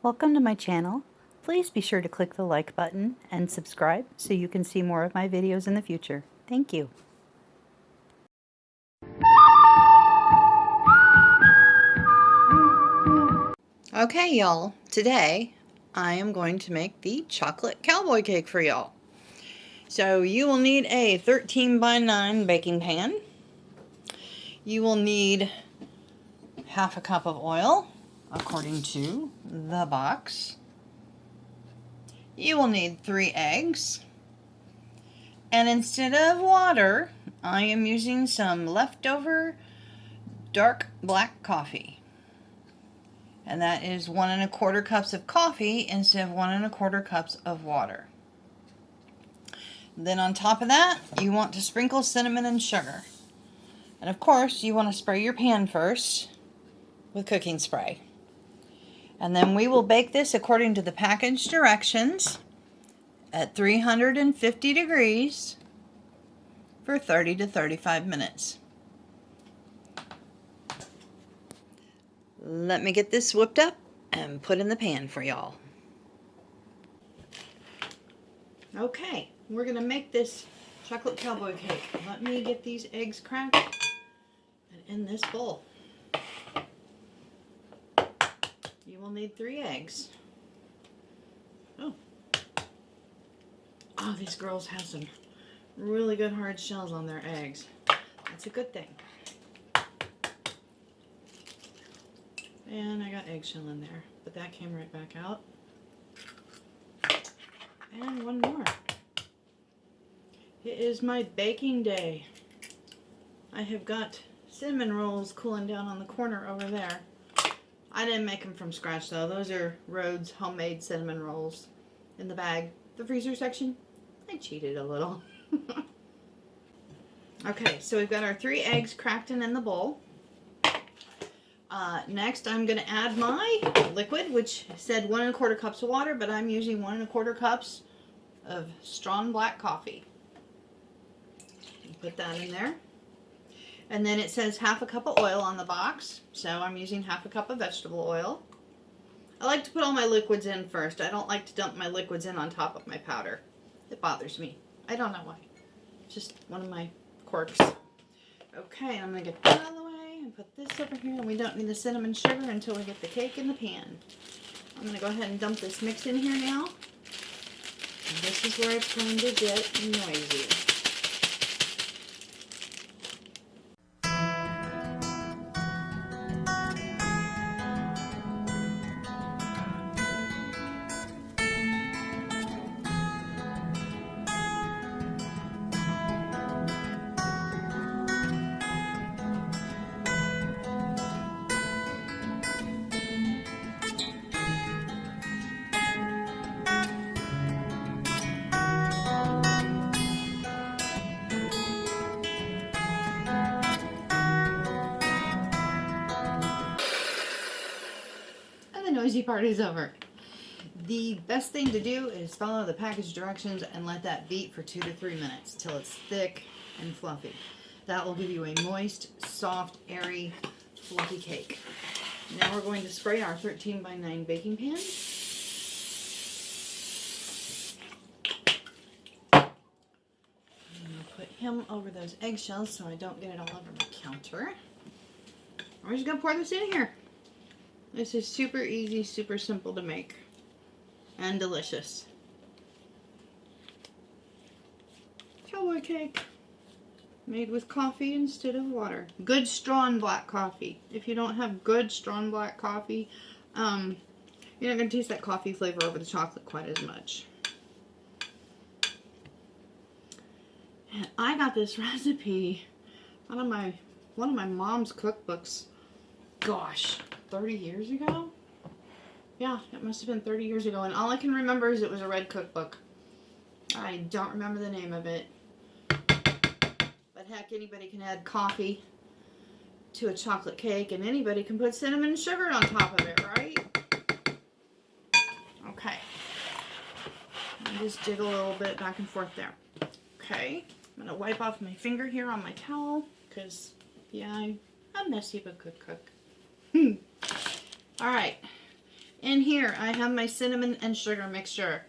Welcome to my channel. Please be sure to click the like button and subscribe so you can see more of my videos in the future. Thank you. Okay, y'all. Today I am going to make the chocolate cowboy cake for y'all. So you will need a 13 by 9 baking pan. You will need half a cup of oil, according to the box. You will need 3 eggs. And instead of water, I am using some leftover dark black coffee. And that is 1 1/4 cups of coffee instead of 1 1/4 cups of water. Then on top of that, you want to sprinkle cinnamon and sugar. And of course, you want to spray your pan first with cooking spray. And then we will bake this according to the package directions at 350 degrees for 30 to 35 minutes. Let me get this whipped up and put in the pan for y'all. Okay, we're going to make this chocolate cowboy cake. Let me get these eggs cracked and in this bowl. You will need 3 eggs. Oh, these girls have some really good hard shells on their eggs. That's a good thing. And I got eggshell in there, but that came right back out. And 1 more. It is my baking day. I have got cinnamon rolls cooling down on the corner over there. I didn't make them from scratch though. Those are Rhodes homemade cinnamon rolls in the bag. The freezer section, I cheated a little. Okay, so we've got our 3 eggs cracked in the bowl. Next, I'm going to add my liquid, which said 1 1/4 cups of water, but I'm using 1 1/4 cups of strong black coffee. Put that in there. And then it says half a cup of oil on the box, so I'm using half a cup of vegetable oil. I like to put all my liquids in first. I don't like to dump my liquids in on top of my powder. It bothers me. I don't know why. Just one of my quirks. Okay, I'm going to get that out of the way and put this over here. And we don't need the cinnamon sugar until we get the cake in the pan. I'm going to go ahead and dump this mix in here now. And this is where it's going to get noisy. The noisy part is over. The best thing to do is follow the package directions and let that beat for 2 to 3 minutes till it's thick and fluffy. That will give you a moist, soft, airy, fluffy cake. Now we're going to spray our 13 by 9 baking pan. I'm going to put him over those eggshells so I don't get it all over my counter. We're just going to pour this in here. This is super easy, super simple to make, and delicious. Cowboy cake, made with coffee instead of water. Good strong black coffee. If you don't have good strong black coffee, you're not going to taste that coffee flavor over the chocolate quite as much. And I got this recipe out of one of my mom's cookbooks. Gosh, 30 years ago? Yeah, it must have been 30 years ago, and all I can remember is it was a red cookbook. I don't remember the name of it. But heck, anybody can add coffee to a chocolate cake, and anybody can put cinnamon and sugar on top of it, right? Okay. Just jiggle a little bit back and forth there. Okay. I'm going to wipe off my finger here on my towel, because, yeah, I'm messy but good cook. Alright, in here I have my cinnamon and sugar mixture.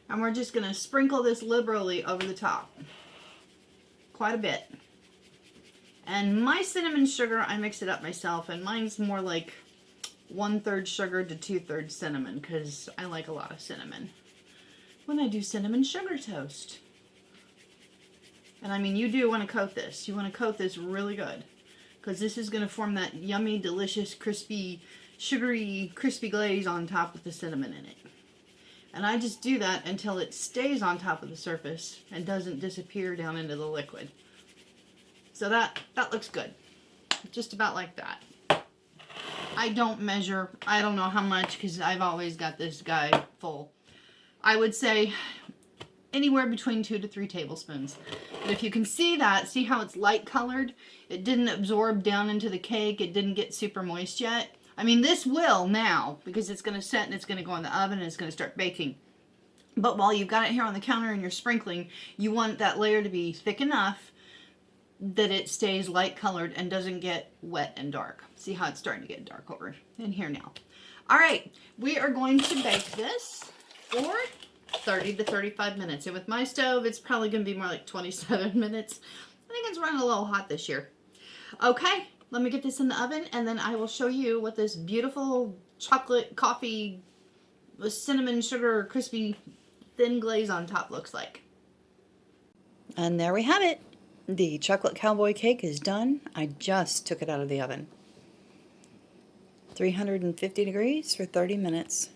And we're just going to sprinkle this liberally over the top. Quite a bit. And my cinnamon sugar, I mix it up myself. And mine's more like 1/3 sugar to 2/3 cinnamon. Because I like a lot of cinnamon when I do cinnamon sugar toast. And I mean, you do want to coat this. You want to coat this really good. Because this is going to form that yummy, delicious, crispy, sugary, crispy glaze on top with the cinnamon in it. And I just do that until it stays on top of the surface and doesn't disappear down into the liquid. So that looks good. Just about like that. I don't measure. I don't know how much because I've always got this guy full. I would say anywhere between 2 to 3 tablespoons. But if you can see that, see how it's light colored? It didn't absorb down into the cake. It didn't get super moist yet. I mean, this will now because it's going to set and it's going to go in the oven and it's going to start baking. But while you've got it here on the counter and you're sprinkling, you want that layer to be thick enough that it stays light colored and doesn't get wet and dark. See how it's starting to get dark over in here now. All right, we are going to bake this for 30 to 35 minutes. And with my stove, it's probably going to be more like 27 minutes. I think it's running a little hot this year. Okay. Let me get this in the oven, and then I will show you what this beautiful chocolate coffee with cinnamon sugar crispy thin glaze on top looks like. And there we have it. The chocolate cowboy cake is done. I just took it out of the oven. 350 degrees for 30 minutes.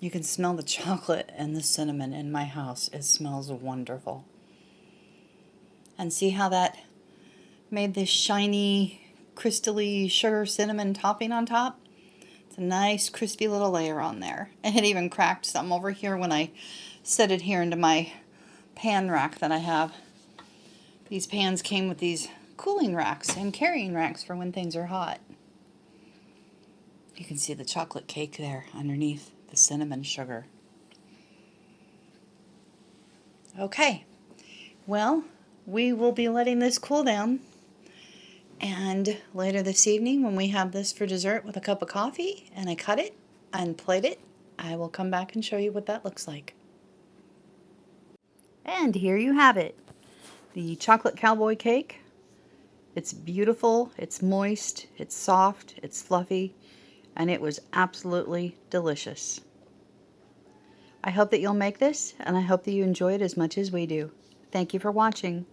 You can smell the chocolate and the cinnamon in my house. It smells wonderful. And see how that made this shiny, crystally sugar cinnamon topping on top? It's a nice crispy little layer on there. And it even cracked some over here when I set it here into my pan rack that I have. These pans came with these cooling racks and carrying racks for when things are hot. You can see the chocolate cake there underneath the cinnamon sugar. Okay, well, we will be letting this cool down. And later this evening, when we have this for dessert with a cup of coffee and I cut it and plate it, I will come back and show you what that looks like. And here you have it. The chocolate cowboy cake. It's beautiful, it's moist, it's soft, it's fluffy, and it was absolutely delicious. I hope that you'll make this, and I hope that you enjoy it as much as we do. Thank you for watching.